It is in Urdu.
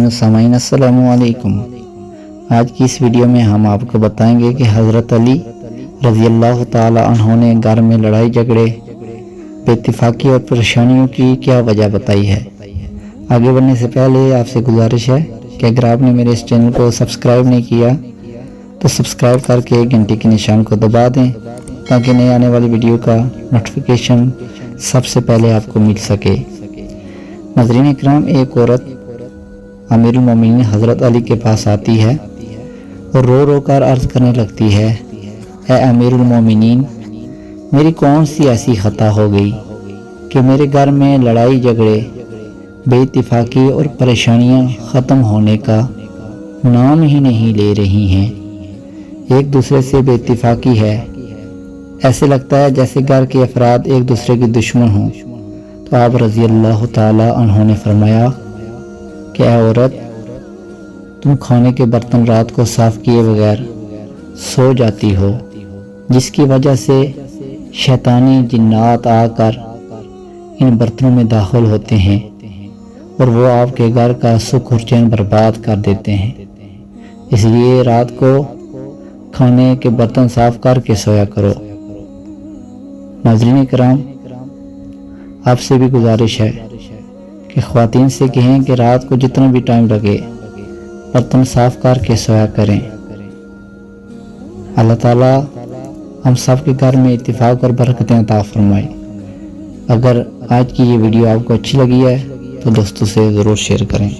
محترم سامعین السلام علیکم۔ آج کی اس ویڈیو میں ہم آپ کو بتائیں گے کہ حضرت علی رضی اللہ تعالی عنہ نے گھر میں لڑائی جھگڑے، بے اتفاقی اور پریشانیوں کی کیا وجہ بتائی ہے۔ آگے بڑھنے سے پہلے آپ سے گزارش ہے کہ اگر آپ نے میرے اس چینل کو سبسکرائب نہیں کیا تو سبسکرائب کر کے گھنٹی کے نشان کو دبا دیں تاکہ نئے آنے والی ویڈیو کا نوٹیفیکیشن سب سے پہلے آپ کو مل سکے۔ ناظرین اکرام، ایک عورت امیر المومنین حضرت علی کے پاس آتی ہے اور رو رو کر عرض کرنے لگتی ہے، اے امیر المومنین، میری کون سی ایسی خطا ہو گئی کہ میرے گھر میں لڑائی جھگڑے، بے اتفاقی اور پریشانیاں ختم ہونے کا نام ہی نہیں لے رہی ہیں۔ ایک دوسرے سے بے اتفاقی ہے، ایسے لگتا ہے جیسے گھر کے افراد ایک دوسرے کے دشمن ہوں۔ تو آپ رضی اللہ تعالی عنہ نے فرمایا کہ اے عورت، تم کھانے کے برتن رات کو صاف کیے بغیر سو جاتی ہو، جس کی وجہ سے شیطانی جنات آ کر ان برتنوں میں داخل ہوتے ہیں اور وہ آپ کے گھر کا سکھ اور چین برباد کر دیتے ہیں۔ اس لیے رات کو کھانے کے برتن صاف کر کے سویا کرو۔ ناظرین کرام، آپ سے بھی گزارش ہے کہ خواتین سے کہیں کہ رات کو جتنا بھی ٹائم لگے برتن صاف کر کے سویا کریں۔ اللہ تعالیٰ ہم سب کے گھر میں اتفاق اور برکتیں عطا فرمائے۔ اگر آج کی یہ ویڈیو آپ کو اچھی لگی ہے تو دوستوں سے ضرور شیئر کریں۔